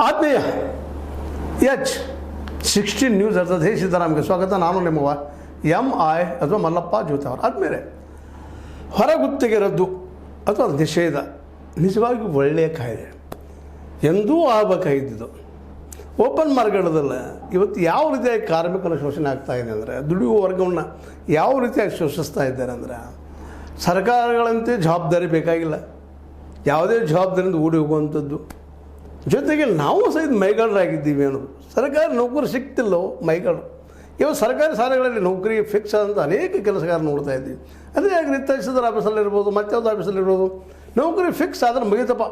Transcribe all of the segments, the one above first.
ಆತ್ಮೀಯ H16 news ಅರ್ಥಾತ್ ಹೇ ಸಿದ್ದರಾಮ್ಗೆ ಸ್ವಾಗತ. ನಾನು ನಿಮ್ಮವ MI ಅಥವಾ ಮಲ್ಲಪ್ಪ ಜೋತಾವರ್. ಆದಮೇಲೆ ಹೊರಗುತ್ತಿಗೆ ರದ್ದು ಅಥವಾ ನಿಷೇಧ ನಿಜವಾಗಿ ಒಳ್ಳೆಯ ಕಾಯ್ದೆ, ಎಂದೂ ಆಗಬೇಕಾಗಿದ್ದು. ಓಪನ್ ಮಾರ್ಕೆಟದಲ್ಲ ಇವತ್ತು ಯಾವ ರೀತಿಯಾಗಿ ಕಾರ್ಮಿಕರ ಶೋಷಣೆ ಆಗ್ತಾಯಿದೆ ಅಂದರೆ, ದುಡಿಯುವ ವರ್ಗವನ್ನು ಯಾವ ರೀತಿಯಾಗಿ ಶೋಷಿಸ್ತಾ ಇದ್ದಾರೆ ಅಂದರೆ, ಸರ್ಕಾರಗಳಂತೆ ಜವಾಬ್ದಾರಿ ಬೇಕಾಗಿಲ್ಲ, ಯಾವುದೇ ಜವಾಬ್ದಾರಿಯಿಂದ ಓಡಿ ಹೋಗುವಂಥದ್ದು. ಜೊತೆಗೆ ನಾವು ಸಹಿತ ಮೈಗಾಡರಾಗಿದ್ದೀವಿ ಅನ್ನೋದು. ಸರ್ಕಾರಿ ನೌಕರಿ ಸಿಗ್ತಿಲ್ಲೋ ಮೈಗಾಡು. ಇವತ್ತು ಸರ್ಕಾರಿ ಶಾಲೆಗಳಲ್ಲಿ ನೌಕರಿ ಫಿಕ್ಸ್ ಅಂತ ಅನೇಕ ಕೆಲಸಗಾರ ನೋಡ್ತಾ ಇದ್ದೀವಿ. ಅದೇ ಆಗಿ ತಹಸೀಲ್ದಾರ್ ಆಫೀಸಲ್ಲಿರ್ಬೋದು, ಮತ್ತಾವುದು ಆಫೀಸಲ್ಲಿರ್ಬೋದು, ನೌಕರಿ ಫಿಕ್ಸ್ ಆದರೆ ಮುಗಿತಪ್ಪ,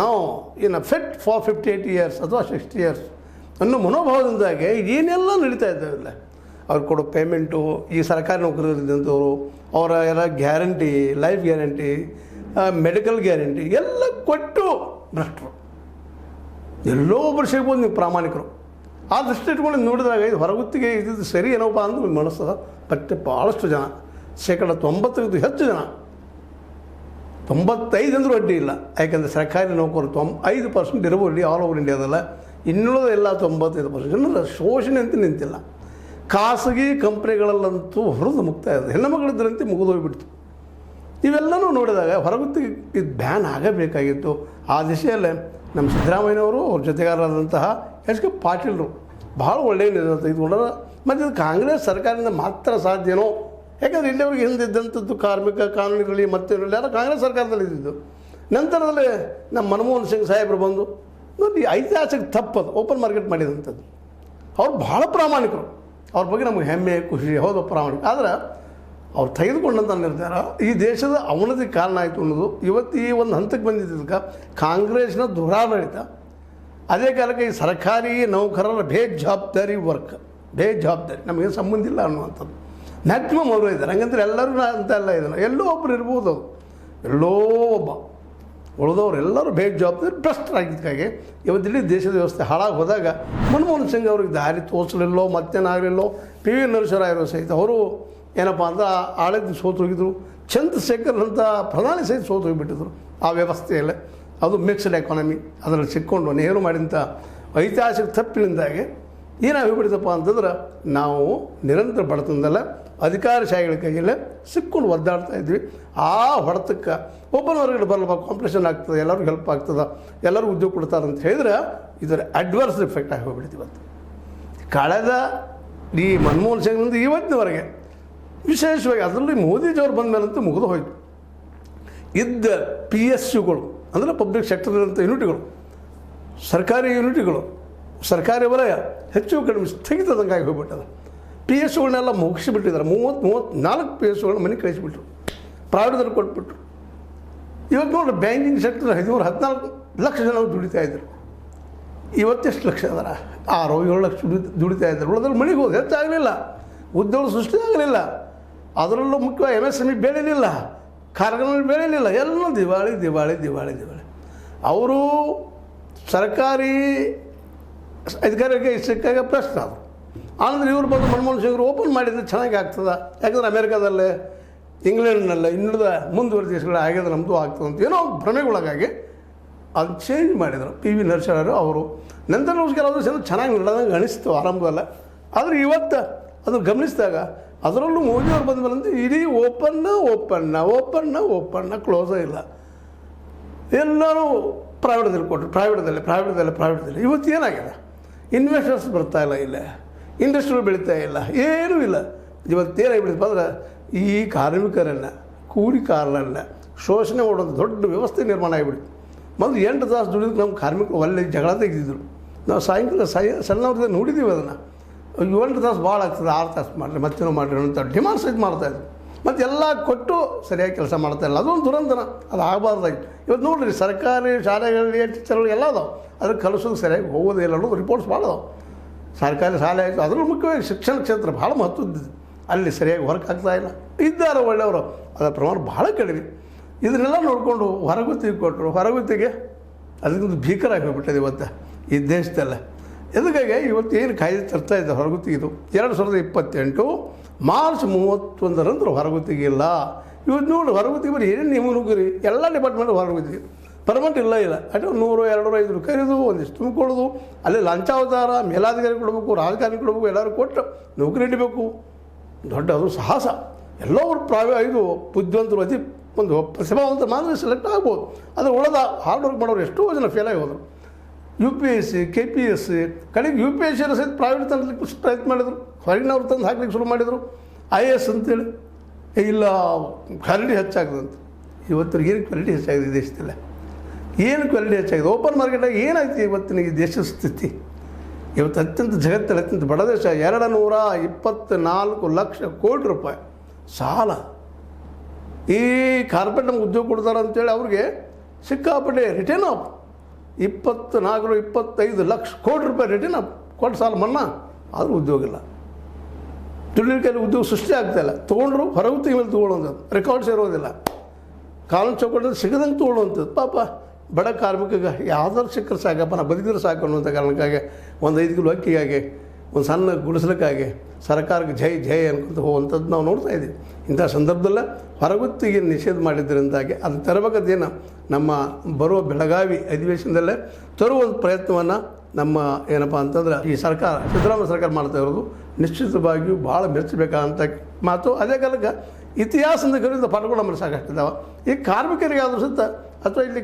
ನಾವು ಇನ್ನು ಫಿಟ್ ಫಾರ್ 58 ಇಯರ್ಸ್ ಅಥವಾ 60 ಇಯರ್ಸ್ ಅನ್ನೋ ಮನೋಭಾವದಿಂದಾಗೆ ಏನೆಲ್ಲ ನಡೀತಾ ಇದ್ದಾವಿಲ್ಲ. ಅವ್ರು ಕೊಡೋ ಪೇಮೆಂಟು, ಈ ಸರ್ಕಾರಿ ನೌಕರಿಯಲ್ಲಿದ್ದಂಥವ್ರು ಅವರ ಎಲ್ಲ guarantee, life guarantee, medical guarantee ಎಲ್ಲ ಕೊಟ್ಟು ಭ್ರಷ್ಟರು. ಎಲ್ಲೋ ಒಬ್ಬರು ಸಿಗ್ಬೋದು ನೀವು ಪ್ರಾಮಾಣಿಕರು. ಆ ದೃಷ್ಟಿ ಇಟ್ಕೊಂಡು ನೋಡಿದಾಗ ಇದು ಹೊರಗುತ್ತಿಗೆ ಇದು ಸರಿ ಏನೋಪ್ಪ ಅಂದ್ರೆ ಮನಸ್ಸದ. ಬಟ್ ಭಾಳಷ್ಟು ಜನ, ಶೇಕಡ 90ಕ್ಕೂ ಹೆಚ್ಚು ಜನ, 95 ಅಂದರೂ ಅಡ್ಡಿ ಇಲ್ಲ. ಯಾಕೆಂದರೆ ಸರ್ಕಾರಿ ನೌಕರು 5% ಇರಬಹುದು ಆಲ್ ಓವರ್ ಇಂಡಿಯಾದಲ್ಲ. ಇನ್ನುಳಿದ ಎಲ್ಲ 95% ಜನರ ಶೋಷಣೆ ಅಂತ ನಿಂತಿಲ್ಲ. ಖಾಸಗಿ ಕಂಪ್ನಿಗಳಲ್ಲಂತೂ ಹೊರದು ಮುಕ್ತಾ ಇದೆ. ಹೆಣ್ಣುಮಗಳಿದ್ದರಂತೆ ಮುಗಿದೋಗ್ಬಿಡ್ತು. ಇವೆಲ್ಲನೂ ನೋಡಿದಾಗ ಹೊರಗುತ್ತಿಗೆ ಇದು ಬ್ಯಾನ್ ಆಗಬೇಕಾಗಿತ್ತು. ಆ ದಿಶೆಯಲ್ಲೇ ನಮ್ಮ ಸಿದ್ದರಾಮಯ್ಯನವರು, ಅವ್ರ ಜೊತೆಗಾರರಾದಂತಹ H.K. ಪಾಟೀಲರು ಭಾಳ ಒಳ್ಳೆಯ ನಿರ್ಧಾರ ತೆಗೆದುಕೊಂಡಾರ. ಮತ್ತು ಇದು ಕಾಂಗ್ರೆಸ್ ಸರ್ಕಾರದಿಂದ ಮಾತ್ರ ಸಾಧ್ಯನೋ, ಯಾಕಂದರೆ ಇಲ್ಲಿವರೆಗೆ ಹಿಂದಿದ್ದಂಥದ್ದು ಕಾರ್ಮಿಕ ಕಾನೂನುಗಳಲ್ಲಿ ಮತ್ತೆ ಎಲ್ಲ ಕಾಂಗ್ರೆಸ್ ಸರ್ಕಾರದಲ್ಲಿ ಇದ್ದಿದ್ದು. ನಂತರದಲ್ಲಿ ನಮ್ಮ ಮನಮೋಹನ್ ಸಿಂಗ್ ಸಾಹೇಬರು ಬಂದು ನೋಡಿ ಐತಿಹಾಸಿಕ ತಪ್ಪದು ಓಪನ್ ಮಾರ್ಕೆಟ್ ಮಾಡಿದಂಥದ್ದು. ಅವ್ರು ಭಾಳ ಪ್ರಾಮಾಣಿಕರು. ಅವ್ರ ಬಗ್ಗೆ ನಮಗೆ ಹೆಮ್ಮೆ, ಖುಷಿ, ಹೌದು ಪ್ರಾಮಾಣಿಕ. ಆದರೆ ಅವ್ರು ತೆಗೆದುಕೊಂಡಂಥ ನಿರ್ಧಾರ ಈ ದೇಶದ ಅವನತಿಗೆ ಕಾರಣ ಆಯಿತು ಅನ್ನೋದು ಇವತ್ತು ಈ ಒಂದು ಹಂತಕ್ಕೆ ಬಂದಿದ್ದಕ್ಕೆ ಕಾಂಗ್ರೆಸ್ನ ದುರಾಡಳಿತ. ಅದೇ ಕಾಲಕ್ಕೆ ಈ ಸರ್ಕಾರಿ ನೌಕರರ ಬೇಜವಾಬ್ದಾರಿ ವರ್ಕ್, ಬೇಜವಾಬ್ದಾರಿ ನಮಗೇನು ಸಂಬಂಧ ಇಲ್ಲ ಅನ್ನುವಂಥದ್ದು ಮ್ಯಾಕ್ಸಿಮಮ್ ಅವರು ಇದ್ದಾರೆ. ಹಂಗಂದ್ರೆ ಎಲ್ಲರೂ ಅಂತ ಎಲ್ಲ ಇದ್ದಾರೆ, ಎಲ್ಲೋ ಒಬ್ಬರು ಇರ್ಬೋದು, ಅವರು ಎಲ್ಲೋ ಒಬ್ಬ ಉಳಿದವ್ರು ಎಲ್ಲರೂ ಬೇಜವಾಬ್ದಾರಿ ಭ್ರಷ್ಟರಾಗಿದ್ದಕ್ಕಾಗಿ ಇವತ್ತಿಡೀ ದೇಶದ ವ್ಯವಸ್ಥೆ ಹಾಳಾಗಿ ಹೋದಾಗ ಮನಮೋಹನ್ ಸಿಂಗ್ ಅವ್ರಿಗೆ ದಾರಿ ತೋರಿಸಲಿಲ್ಲೋ, ಮತ್ತೇನಾಗಲಿಲ್ಲೋ. PV ನರಸಿಂಹರಾಯರು ಸಹಿತ ಅವರು ಏನಪ್ಪ ಅಂದ್ರೆ ಆಳಿದ್ದು ಸೋತು ಹೋಗಿದ್ರು. ಚಂದ್ರಶೇಖರ್ ಅಂತ ಪ್ರಧಾನಿ ಸಹಿತ ಸೋತು ಹೋಗಿಬಿಟ್ಟಿದ್ರು ಆ ವ್ಯವಸ್ಥೆಯಲ್ಲೇ. ಅದು ಮಿಕ್ಸ್ಡ್ ಎಕಾನಮಿ, ಅದರಲ್ಲಿ ಸಿಕ್ಕೊಂಡು ನೆಹರು ಮಾಡಿದಂಥ ಐತಿಹಾಸಿಕ ತಪ್ಪಿನಿಂದಾಗಿ ಏನಾಗಿಬಿಡ್ತಪ್ಪ ಅಂತಂದ್ರೆ ನಾವು ನಿರಂತರ ಬಡತನದಲ್ಲ ಅಧಿಕಾರಶಾಹಿಗಳ ಕೈಯಲ್ಲೇ ಸಿಕ್ಕೊಂಡು ಒದ್ದಾಡ್ತಾ ಇದ್ವಿ. ಆ ಹೊಡೆತಕ್ಕೆ ಓಪನ್ ಹೊರಗಡೆ ಬರಲ್ಲ, ಕಾಂಪಿಟೇಷನ್ ಆಗ್ತದೆ, ಎಲ್ಲರಿಗೂ ಹೆಲ್ಪ್ ಆಗ್ತದೆ, ಎಲ್ಲರೂ ಉದ್ಯೋಗ ಕೊಡ್ತಾರೆ ಅಂತ ಹೇಳಿದ್ರೆ ಇದರ ಅಡ್ವರ್ಸ್ ಎಫೆಕ್ಟ್ ಆಗಿ ಹೋಗ್ಬಿಡ್ತು. ಇವತ್ತು ಕಳೆದ ಈ ಮನಮೋಹನ್ ಸಿಂಗ್ನಿಂದ ಇವತ್ತಿನವರೆಗೆ ವಿಶೇಷವಾಗಿ ಅದರಲ್ಲಿ ಮೋದಿಜಿಯವ್ರು ಬಂದ ಮೇಲಂತೂ ಮುಗಿದು ಹೋಯಿತು. ಇದ್ದ PSUಗಳು ಅಂದರೆ ಪಬ್ಲಿಕ್ ಸೆಕ್ಟರ್ನಂಥ ಯೂನಿಟ್ಗಳು, ಸರ್ಕಾರಿ ಯೂನಿಟ್ಗಳು, ಸರ್ಕಾರಿ ವಲಯ ಹೆಚ್ಚು ಕಡಿಮೆ ಸ್ಥಗಿತದಂಗಾಗಿ ಹೋಗ್ಬಿಟ್ಟದ. PSUಗಳನ್ನೆಲ್ಲ ಮುಗಿಸಿಬಿಟ್ಟಿದ್ದಾರೆ. 34 PSUಗಳನ್ನ ಮನೆ ಕಳಿಸಿಬಿಟ್ರು, ಪ್ರೈವೇಟ್ದಲ್ಲಿ ಕೊಟ್ಬಿಟ್ರು. ಇವತ್ತು ನೋಡ್ರಿ ಬ್ಯಾಂಕಿಂಗ್ ಸೆಕ್ಟರ್ 14 ಲಕ್ಷ ಜನ ದುಡಿತಾ ಇದ್ರು. ಇವತ್ತೆಷ್ಟು ಲಕ್ಷ ಅದರ 6-7 ಲಕ್ಷ ದುಡಿತಾ ಇದ್ದಾರೆ. ಉಳಿದಲ್ಲಿ ಮನೆಗೆ ಹೋಗಿ ಹೆಚ್ಚಾಗಲಿಲ್ಲ, ಉದ್ಯೋಗ ಸೃಷ್ಟಿ ಆಗಲಿಲ್ಲ. ಅದರಲ್ಲೂ ಮುಖ್ಯವಾಗಿ MSME ಬೆಳೀಲಿಲ್ಲ, ಕಾರ್ಖಾನೆಗಳು ಬೆಳೀಲಿಲ್ಲ. ಎಲ್ಲ ದಿವಾಳಿ ದಿವಾಳಿ ದಿವಾಳಿ ದಿವಾಳಿ. ಅವರು ಸರ್ಕಾರಿ ಅಧಿಕಾರಿಗೆ ಸಿಕ್ಕಾಗ ಪ್ರಶ್ನೆ ಅವರು. ಆದರೆ ಇವರು ಬಂದು ಮನಮೋಹನ್ ಸಿಂಗ್ರು ಓಪನ್ ಮಾಡಿದರೆ ಚೆನ್ನಾಗಿ ಆಗ್ತದೆ, ಯಾಕಂದರೆ ಅಮೇರಿಕಾದಲ್ಲೇ, ಇಂಗ್ಲೆಂಡ್ನಲ್ಲೇ, ಇನ್ನುಳಿದ ಮುಂದುವರೆದ ದೇಶಗಳ ಆಗ್ಯದ ನಮ್ಮದು ಆಗ್ತದೆ ಅಂತ ಏನೋ ಭ್ರಮೆಗೊಳಗಾಗಿ ಅದು ಚೇಂಜ್ ಮಾಡಿದರು PV ನರಸಿಂಹರಾಯರು ಅವರು. ನಂತರ ಕೆಲವು ಜನ ಚೆನ್ನಾಗಿ ನಡೆದಂಗೆ ಅನಿಸ್ತು ಆರಂಭದಲ್ಲ. ಆದರೆ ಇವತ್ತು ಅದು ಗಮನಿಸಿದಾಗ ಅದರಲ್ಲೂ ಮೋದಿಯವ್ರು ಬಂದ ಮೇಲಂತೂ ಇಡೀ ಓಪನ್ನ ಕ್ಲೋಸೇ ಇಲ್ಲ. ಎಲ್ಲರೂ ಪ್ರೈವೇಟ್ದಲ್ಲಿ ಕೊಟ್ಟರು, ಪ್ರೈವೇಟ್ದಲ್ಲಿ. ಇವತ್ತು ಏನಾಗಿದೆ, ಇನ್ವೆಸ್ಟರ್ಸ್ ಬರ್ತಾಯಿಲ್ಲ, ಇಲ್ಲ ಇಂಡಸ್ಟ್ರಿಗಳು ಬೆಳೀತಾ ಇಲ್ಲ, ಏನೂ ಇಲ್ಲ. ಇವತ್ತೇನಾಗಿಬಿಡ್ತಪ್ಪ ಅಂದ್ರೆ ಈ ಕಾರ್ಮಿಕರನ್ನು, ಕೂಲಿಕಾರರನ್ನ ಶೋಷಣೆ ಮಾಡೋದು ದೊಡ್ಡ ವ್ಯವಸ್ಥೆ ನಿರ್ಮಾಣ ಆಗಿಬಿಡ್ತು. ಮೊದಲು 8 ತಾಸು ದುಡಿದು ನಮ್ಮ ಕಾರ್ಮಿಕರು ಒಳ್ಳೆ ಜಗಳ ತೆಗೆದಿದ್ರು. ನಾವು ಸಾಯಂಕಾಲ ಸಣ್ಣವ್ರದ್ದು ನೋಡಿದ್ದೀವಿ ಅದನ್ನು. 8 ತಾಸು ಭಾಳ ಆಗ್ತದೆ, 6 ತಾಸು ಮಾಡಿರಿ, ಮತ್ತೇನೋ ಮಾಡಿರಿ ಅಂತ ಡಿಮಾಂಡ್ ಸಹಿತ ಮಾಡ್ತಾಯಿದ್ರು. ಮತ್ತು ಎಲ್ಲ ಕೊಟ್ಟು ಸರಿಯಾಗಿ ಕೆಲಸ ಮಾಡ್ತಾಯಿಲ್ಲ. ಅದೊಂದು ದುರಂತನ, ಅದು ಆಗಬಾರ್ದಾಗಿತ್ತು. ಇವತ್ತು ನೋಡಿರಿ ಸರ್ಕಾರಿ ಶಾಲೆಗಳಲ್ಲಿ ಟೀಚರ್ಗಳು ಎಲ್ಲ ಅದಾವೆ, ಅದಕ್ಕೆ ಕಲಿಸೋದು ಸರಿಯಾಗಿ ಹೋಗೋದೇ ಇಲ್ಲ ಅನ್ನೋದು ರಿಪೋರ್ಟ್ಸ್ ಭಾಳ ಅದಾವೆ. ಸರ್ಕಾರಿ ಶಾಲೆ ಆಯಿತು, ಅದರಲ್ಲೂ ಮುಖ್ಯವಾಗಿ ಶಿಕ್ಷಣ ಕ್ಷೇತ್ರ ಭಾಳ ಮಹತ್ವದ್ದು, ಅಲ್ಲಿ ಸರಿಯಾಗಿ ವರ್ಕ್ ಆಗ್ತಾಯಿಲ್ಲ. ಇದ್ದಾರೆ ಒಳ್ಳೆಯವರು, ಅದರ ಪ್ರಮಾಣ ಭಾಳ ಕಡಿಮೆ. ಇದನ್ನೆಲ್ಲ ನೋಡಿಕೊಂಡು ಹೊರಗುತ್ತಿಗೆ ಕೊಟ್ಟರು. ಹೊರಗುತ್ತಿಗೆ ಅದಕ್ಕೊಂದು ಭೀಕರಾಗಿ ಹೋಗ್ಬಿಟ್ಟದೆ ಇವತ್ತು ಈ ದೇಶದಲ್ಲ. ಎದಕ್ಕಾಗಿ ಇವತ್ತು ಏನು ಕಾಯ್ದೆ ತರ್ತಾ ಇದ್ದ ಹೊರಗುತ್ತಿಗೆ 2028 ಮಾರ್ಚ್ 31 ಹೊರಗುತ್ತಿಗೆ ಇಲ್ಲ. ಇವತ್ತು ನೋಡಿ ಹೊರಗುತ್ತಿಗೆ ಬರೀ ಏನೇನು ನಿಯಮ ನುಗ್ಗಿರಿ ಎಲ್ಲ ಡಿಪಾರ್ಟ್ಮೆಂಟ್ ಹೊರಗುತ್ತಿಗೆ. ಪರ್ಮನೆಂಟ್ ಇಲ್ಲ ಅದೇ 100, 200, 500 ಕರೀದು ಒಂದಿಷ್ಟು ತುಂಬಿಕೊಳ್ಳೋದು, ಅಲ್ಲಿ ಲಂಚಾವತಾರ ಮೇಲಾಧಿಕಾರಿ ಕೊಡಬೇಕು, ರಾಜಕಾರಣಿ ಕೊಡಬೇಕು, ಎಲ್ಲರೂ ಕೊಟ್ಟು ನೌಕರಿ ಹಿಡಿಬೇಕು. ದೊಡ್ಡ ಅದು ಸಾಹಸ. ಎಲ್ಲೋ ಒಂದು ಇದು ಬುದ್ಧಿವಂತರು ಅತಿ ಒಂದು ಪ್ರತಿಭಾವಂತ ಮಾತ್ರ ಸೆಲೆಕ್ಟ್ ಆಗ್ಬೋದು. ಅದು ಉಳಿದ ಹಾರ್ಡ್ ವರ್ಕ್ ಮಾಡೋರು ಎಷ್ಟೋ ಜನ ಫೇಲ್ ಆಗಿ ಹೋದರು. UPSC, KPSC, ಕಡೆಗೆ UPSC ಸಹಿತ ಪ್ರೈವೇಟ್ ತಂದು ಪ್ರಯತ್ನ ಮಾಡಿದರು, ಹೊರಗಿನವ್ರು ತಂದು ಹಾಕ್ಲಿಕ್ಕೆ ಶುರು ಮಾಡಿದರು. IAS ಅಂತೇಳಿ ಇಲ್ಲ ಕ್ವಾಲಿಟಿ ಹೆಚ್ಚಾಗ್ತದಂತ. ಇವತ್ತಿಗೆ ಏನು ಕ್ವಾಲಿಟಿ ಹೆಚ್ಚಾಗಿದೆ ಈ ದೇಶದಲ್ಲ? ಏನು ಕ್ವಾಲಿಟಿ ಹೆಚ್ಚಾಗಿದೆ? ಓಪನ್ ಮಾರ್ಕೆಟಾಗಿ ಏನಾಯ್ತು ಇವತ್ತಿನ ಈ ದೇಶದ ಸ್ಥಿತಿ? ಇವತ್ತು ಅತ್ಯಂತ ಜಗತ್ತಲ್ಲಿ ಅತ್ಯಂತ ಬಡ ದೇಶ. 224 ಲಕ್ಷ ಕೋಟಿ ರೂಪಾಯಿ ಸಾಲ. ಈ ಕಾರ್ಪೊರೇಟ್ ನಮ್ಗೆ ಉದ್ಯೋಗ ಕೊಡ್ತಾರೆ ಅಂತೇಳಿ ಅವ್ರಿಗೆ ಸಿಕ್ಕಾಪಟ್ಟೆ ರಿಟರ್ನ್ ಆಫ್ 25 ಲಕ್ಷ ಕೋಟಿ ರೂಪಾಯಿ ರಿಟರ್ನ್ ಆಫ್ ಕೊಟ್ಟು ಸಾಲ ಮನ್ನಾ. ಆದರೂ ಉದ್ಯೋಗ ಇಲ್ಲ. ದುಡ್ಡಿನ ಉದ್ಯೋಗ ಸೃಷ್ಟಿ ಆಗ್ತಾಯಿಲ್ಲ. ತೊಗೊಂಡ್ರು ಹೊರಗೂ ಮೇಲೆ ತೊಗೊಳ್ಳೋಂಥದ್ದು, ರೆಕಾರ್ಡ್ಸ್ ಇರೋದಿಲ್ಲ. ಕಾನೂನು ಚೌಕಟ್ಟಲ್ಲಿ ಸಿಗದಂಗೆ ತೊಗೊಳ್ಳೋವಂಥದ್ದು. ಪಾಪ ಬಡ ಕಾರ್ಮಿಕಗೆ ಯಾವ್ದಾದ್ರು ಸಿಕ್ಕರೆ ಸಾಕಪ್ಪ, ನಾ ಬದುಕಿದ್ರೆ ಸಾಕು ಅನ್ನುವಂಥ ಕಾರಣಕ್ಕಾಗಿ ಒಂದು 5 ಕಿಲೋ ಅಕ್ಕಿಗಾಗಿ, ಒಂದು ಸಣ್ಣ ಗುಡಿಸಲಿಕ್ಕಾಗಿ ಸರ್ಕಾರಕ್ಕೆ ಜೈ ಜೈ ಅನ್ಕೊಂತ ಹೋಗುವಂಥದ್ದು ನಾವು ನೋಡ್ತಾ ಇದ್ದೀವಿ. ಇಂಥ ಸಂದರ್ಭದಲ್ಲೇ ಹೊರಗುತ್ತಿಗೆ ನಿಷೇಧ ಮಾಡಿದ್ದರಿಂದಾಗಿ ಅದು ತರಬೇಕದೇನು ನಮ್ಮ ಬರುವ ಬೆಳಗಾವಿ ಅಧಿವೇಶನದಲ್ಲೇ ತರುವಂಥ ಪ್ರಯತ್ನವನ್ನು ನಮ್ಮ ಏನಪ್ಪ ಅಂತಂದ್ರೆ ಈ ಸರ್ಕಾರ, ಸಿದ್ದರಾಮಯ್ಯ ಸರ್ಕಾರ ಮಾಡ್ತಾ ಇರೋದು ನಿಶ್ಚಿತವಾಗಿಯೂ ಭಾಳ ಮೆಚ್ಚಬೇಕಾದಂಥ ಮಾತು. ಅದೇ ಕಾಲಕ್ಕೆ ಇತಿಹಾಸದಿಂದ ಕಲಿತ ಪಾಠಗಳು ನಮ್ಮಲ್ಲಿ ಸಾಕಷ್ಟಿದ್ದಾವೆ. ಈ ಕಾರ್ಮಿಕರಿಗಾದರೂ ಸಹಿತ ಅಥವಾ ಇಲ್ಲಿ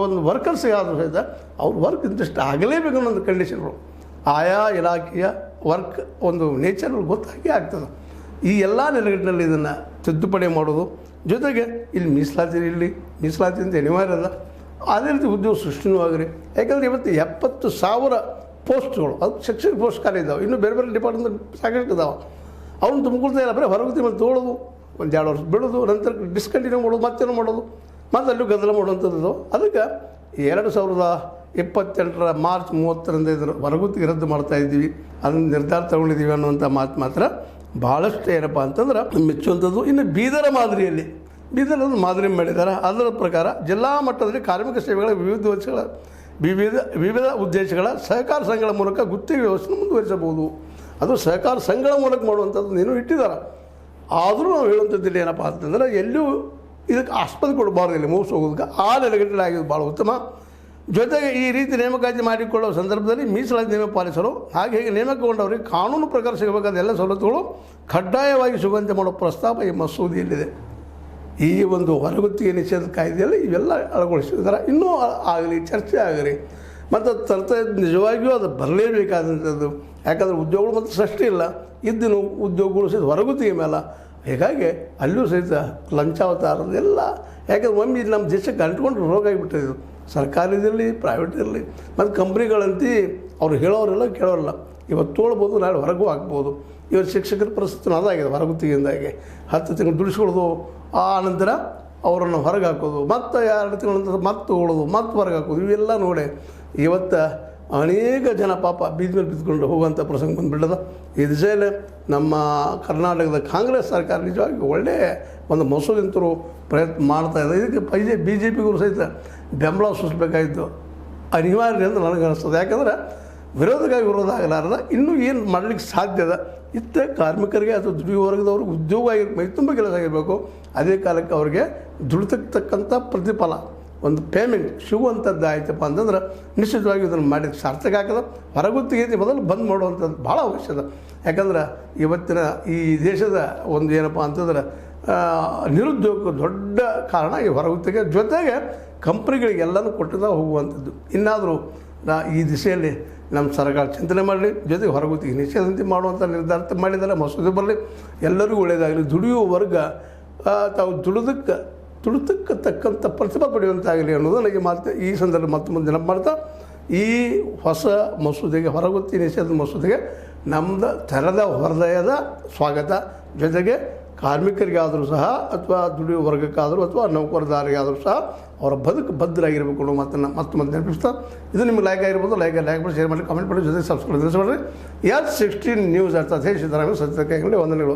ಒಂದು ವರ್ಕರ್ಸಿಗಾದರೂ ಸಹಿತ ಅವ್ರ ವರ್ಕ್ ಇಂಟ್ರೆಸ್ಟ್ ಆಗಲೇಬೇಕು ಅನ್ನೋ ಕಂಡೀಷನ್ಗಳು ಆಯಾ ಇಲಾಖೆಯ ವರ್ಕ್ ಒಂದು ನೇಚರ್ಗಳು ಗೊತ್ತಾಗಿ ಆಗ್ತದೆ. ಈ ಎಲ್ಲ ನೆಲೆಗಟ್ಟಿನಲ್ಲಿ ಇದನ್ನು ತಿದ್ದುಪಡಿ ಮಾಡೋದು, ಜೊತೆಗೆ ಇಲ್ಲಿ ಮೀಸಲಾತಿ ಅಂತ ಅನಿವಾರ್ಯ ಅದ. ಅದೇ ರೀತಿ ಉದ್ಯೋಗ ಸೃಷ್ಟಿನೂ ಆಗಿರಿ. ಯಾಕಂದರೆ ಇವತ್ತು 70,000 ಪೋಸ್ಟ್ಗಳು, ಅದು ಶಿಕ್ಷಕ ಪೋಸ್ಟ್ ಖಾಲಿ ಇದ್ದಾವೆ. ಇನ್ನೂ ಬೇರೆ ಬೇರೆ ಡಿಪಾರ್ಟ್ಮೆಂಟ್ ಸಾಕಷ್ಟು ಇದ್ದಾವೆ. ಅವ್ನು ತುಂಬಿಕೊಳ್ತಾ ಇಲ್ಲ, ಬರೀ ಹೊರಗುತ್ತಿ ಮೇಲೆ ತೊಗೊಳ್ಳೋದು, ಒಂದು 2 ವರ್ಷ ಬಿಡೋದು, ನಂತರ ಡಿಸ್ಕಂಟಿನ್ಯೂ ಮಾಡೋದು, ಮತ್ತೇನು ಮಾಡೋದು, ಮತ್ತು ಅಲ್ಲೂ ಗದ್ದಲ ಮಾಡುವಂಥದ್ದು. ಅದಕ್ಕೆ 2028 ಮಾರ್ಚ್ 30ರಿಂದ ಇದರ ಹೊರಗುತ್ತಿಗೆ ರದ್ದು ಮಾಡ್ತಾಯಿದ್ದೀವಿ, ಅದನ್ನು ನಿರ್ಧಾರ ತಗೊಂಡಿದ್ದೀವಿ ಅನ್ನುವಂಥ ಮಾತು ಮಾತ್ರ ಭಾಳಷ್ಟು ಏನಪ್ಪ ಅಂತಂದ್ರೆ ಮೆಚ್ಚುವಂಥದ್ದು. ಇನ್ನು ಬೀದರ ಮಾದರಿಯಲ್ಲಿ ಬೀದರನ್ನು ಮಾದರಿ ಮಾಡಿದ್ದಾರೆ. ಅದರ ಪ್ರಕಾರ ಜಿಲ್ಲಾ ಮಟ್ಟದಲ್ಲಿ ಕಾರ್ಮಿಕ ಸೇವೆಗಳ ವಿವಿಧ ಉದ್ದೇಶಗಳ ಸಹಕಾರ ಸಂಘಗಳ ಮೂಲಕ ಗುತ್ತಿಗೆ ವ್ಯವಸ್ಥೆ ಮುಂದುವರಿಸಬಹುದು. ಅದು ಸಹಕಾರ ಸಂಘಗಳ ಮೂಲಕ ಮಾಡುವಂಥದ್ದು ನೀನು ಇಟ್ಟಿದ್ದಾರೆ. ಆದರೂ ನಾವು ಹೇಳುವಂಥದ್ದಿಲ್ಲ ಏನಪ್ಪ ಅಂತಂದ್ರೆ ಎಲ್ಲೂ ಇದಕ್ಕೆ ಆಸ್ಪದ ಕೊಡಬಾರ್ದಿಲ್ಲ, ಮೂವ್ಸ್ ಹೋಗೋದಕ್ಕೆ ಆ ನೆಲೆಗಟ್ಟಲೆ ಆಗಿದ್ದು ಭಾಳ ಉತ್ತಮ. ಜೊತೆಗೆ ಈ ರೀತಿ ನೇಮಕಾತಿ ಮಾಡಿಕೊಳ್ಳುವ ಸಂದರ್ಭದಲ್ಲಿ ಮೀಸಲಾತಿ ನಿಯಮ ಪಾಲಿಸಲು ಹಾಗೆ ನೇಮಕಗೊಂಡವರಿಗೆ ಕಾನೂನು ಪ್ರಕಾರ ಸಿಗಬೇಕಾದ ಎಲ್ಲ ಸವಲತ್ತುಗಳು ಕಡ್ಡಾಯವಾಗಿ ಸಿಗುವಂತೆ ಮಾಡೋ ಪ್ರಸ್ತಾಪ ಈ ಮಸೂದೆಯಲ್ಲಿದೆ. ಈ ಒಂದು ಹೊರಗುತ್ತಿಗೆ ನಿಷೇಧ ಕಾಯ್ದೆಯಲ್ಲಿ ಇವೆಲ್ಲ ಅಳವಡಿಸಿದ್ದಾರೆ. ಇನ್ನೂ ಆಗಲಿ, ಚರ್ಚೆ ಆಗಲಿ, ಮತ್ತು ತರ್ತಾ ನಿಜವಾಗಿಯೂ ಅದು ಬರಲೇಬೇಕಾದಂಥದ್ದು. ಯಾಕಂದರೆ ಉದ್ಯೋಗಗಳು ಮತ್ತು ಸೃಷ್ಟಿ ಇಲ್ಲ, ಇದ್ದಿನ ಉದ್ಯೋಗಗಳು ಸಹಿತ ಹೊರಗುತ್ತಿಗೆ ಮೇಲೆ. ಹೀಗಾಗಿ ಅಲ್ಲೂ ಸಹಿತ ಲಂಚಾವತಾರದೆಲ್ಲ, ಯಾಕಂದ್ರೆ ಒಮ್ಮೆ ಇದು ನಮ್ಮ ದೇಶಕ್ಕೆ ಅಂಟ್ಕೊಂಡು ರೋಗ ಆಗಿಬಿಟ್ಟಿದ್ದು. ಸರ್ಕಾರದಲ್ಲಿ, ಪ್ರೈವೇಟ್ ಇರಲಿ, ಮತ್ತು ಕಂಪ್ನಿಗಳಂತೂ ಅವ್ರು ಹೇಳೋರೆಲ್ಲ ಕೇಳೋರಲ್ಲ. ಇವತ್ತು ತೊಗೊಳ್ಬೋದು, ನಾಳೆ ಹೊರಗೂ ಹಾಕ್ಬೋದು. ಇವತ್ತು ಶಿಕ್ಷಕರ ಪರಿಸ್ಥಿತಿ ಅದಾಗಿದೆ. ಹೊರಗುತ್ತಿಗೆಯಿಂದಾಗಿ 10 ತಿಂಗಳು ದುಡಿಸ್ಕೊಳ್ಳೋದು, ಆ ನಂತರ ಅವರನ್ನು ಹೊರಗೆ ಹಾಕೋದು, ಮತ್ತು 2 ತಿಂಗಳ ನಂತರ ಮತ್ತೆ ತೊಗೊಳ್ಳೋದು, ಮತ್ತೆ ಹೊರಗೆ ಹಾಕೋದು, ಇವೆಲ್ಲ ನೋಡಿ ಇವತ್ತು ಅನೇಕ ಜನ ಪಾಪ ಬೀದಿ ಮೇಲೆ ಬಿದ್ದುಕೊಂಡು ಹೋಗುವಂಥ ಪ್ರಸಂಗ ಬಂದುಬಿಟ್ಟದ. ಈ ದಿಸೆಯಲ್ಲಿ ನಮ್ಮ ಕರ್ನಾಟಕದ ಕಾಂಗ್ರೆಸ್ ಸರ್ಕಾರ ನಿಜವಾಗಿ ಒಳ್ಳೆಯ ಒಂದು ಮಸೂದೆಂತರೂ ಪ್ರಯತ್ನ ಮಾಡ್ತಾಯಿದೆ. ಇದಕ್ಕೆ BJPಗೂ ಸಹಿತ ಬೆಂಬಲ ಸೂಚಿಸಬೇಕಾಗಿತ್ತು, ಅನಿವಾರ್ಯ ಅಂತ ನನಗೆ ಅನಿಸ್ತದೆ. ಯಾಕಂದರೆ ವಿರೋಧ ಆಗಲಾರದ ಇನ್ನೂ ಏನು ಮಾಡಲಿಕ್ಕೆ ಸಾಧ್ಯದ. ಇತ್ತ ಕಾರ್ಮಿಕರಿಗೆ ಅಥವಾ ದುಡಿಯುವ ವರ್ಗದವ್ರಿಗೆ ಉದ್ಯೋಗ ಮೈ ತುಂಬ ಕೆಲಸ ಆಗಿರಬೇಕು. ಅದೇ ಕಾಲಕ್ಕೆ ಅವ್ರಿಗೆ ದುಡಿತಕ್ಕಂಥ ಪ್ರತಿಫಲ, ಒಂದು ಪೇಮೆಂಟ್ ಸಿಗುವಂಥದ್ದು ಆಯ್ತಪ್ಪ ಅಂತಂದ್ರೆ ನಿಶ್ಚಿತವಾಗಿ ಇದನ್ನು ಮಾಡಿದ ಸಾರ್ಥಕ ಆಗ್ತದೆ. ಹೊರಗುತ್ತಿಗೆ ಮೊದಲು ಬಂದ್ ಮಾಡುವಂಥದ್ದು ಭಾಳ ಅವಶ್ಯಕ. ಯಾಕಂದ್ರೆ ಇವತ್ತಿನ ಈ ದೇಶದ ಒಂದು ಏನಪ್ಪ ಅಂತಂದ್ರೆ ನಿರುದ್ಯೋಗಕ್ಕೆ ದೊಡ್ಡ ಕಾರಣ ಈ ಹೊರಗುತ್ತಿಗೆ. ಜೊತೆಗೆ ಕಂಪ್ನಿಗಳಿಗೆಲ್ಲನೂ ಕೊಟ್ಟಿದ್ದ ಹೋಗುವಂಥದ್ದು. ಇನ್ನಾದರೂ ಈ ದಿಶೆಯಲ್ಲಿ ನಮ್ಮ ಸರ್ಕಾರ ಚಿಂತನೆ ಮಾಡಲಿ. ಜೊತೆಗೆ ಹೊರಗುತ್ತಿಗೆ ನಿಷೇಧಂತೆ ಮಾಡುವಂಥ ನಿರ್ಧಾರ ಮಾಡಿದರೆ ಮಸೂದೆ ಬರಲಿ, ಎಲ್ಲರಿಗೂ ಒಳ್ಳೆಯದಾಗಲಿ. ದುಡಿಯುವ ವರ್ಗ ತಾವು ದುಡಿತಕ್ಕೆ ತಕ್ಕಂಥ ಪ್ರತಿಭೆ ಪಡೆಯುವಂತಾಗಲಿ ಅನ್ನೋದು ನನಗೆ ಮಾತು ಈ ಸಂದರ್ಭ ಮತ್ತೊಂದು ನೆನಪು ಮಾಡ್ತಾ, ಈ ಹೊಸ ಮಸೂದೆಗೆ, ಹೊರಗುತ್ತಿ ನಿಷೇಧ ಮಸೂದೆಗೆ ನಮ್ಮದು ತೆರೆದ ಹೃದಯದ ಸ್ವಾಗತ. ಜೊತೆಗೆ ಕಾರ್ಮಿಕರಿಗಾದರೂ ಸಹ ಅಥವಾ ದುಡಿಯುವ ವರ್ಗಕ್ಕಾದರೂ ಅಥವಾ ನೌಕರದಾರರಿಗಾದರೂ ಸಹ ಅವರ ಬದುಕು ಭದ್ರಾಗಿರಬೇಕು ಅನ್ನೋ ಮಾತನ್ನು ಮತ್ತೆ ನೆನಪಿಸ್ತಾ, ಇದು ನಿಮ್ಗೆ ಲೈಕ್ ಆಗಿರ್ಬೋದು. ಲೈಕ್ ಮಾಡಿ, ಶೇರ್ ಮಾಡಿ, ಕಾಮೆಂಟ್ ಮಾಡಿ, ಜೊತೆಗೆ ಸಬ್ಸ್ಕ್ರೈಬ್ ಮಾಡಿರಿ. S16 ನ್ಯೂಸ್ ಅರ್ಥಾತ್ ಸಿದ್ದರಾಮಯ್ಯ ಸತ್ಯಕ್ಕೆ ವಂದನೆಗಳು.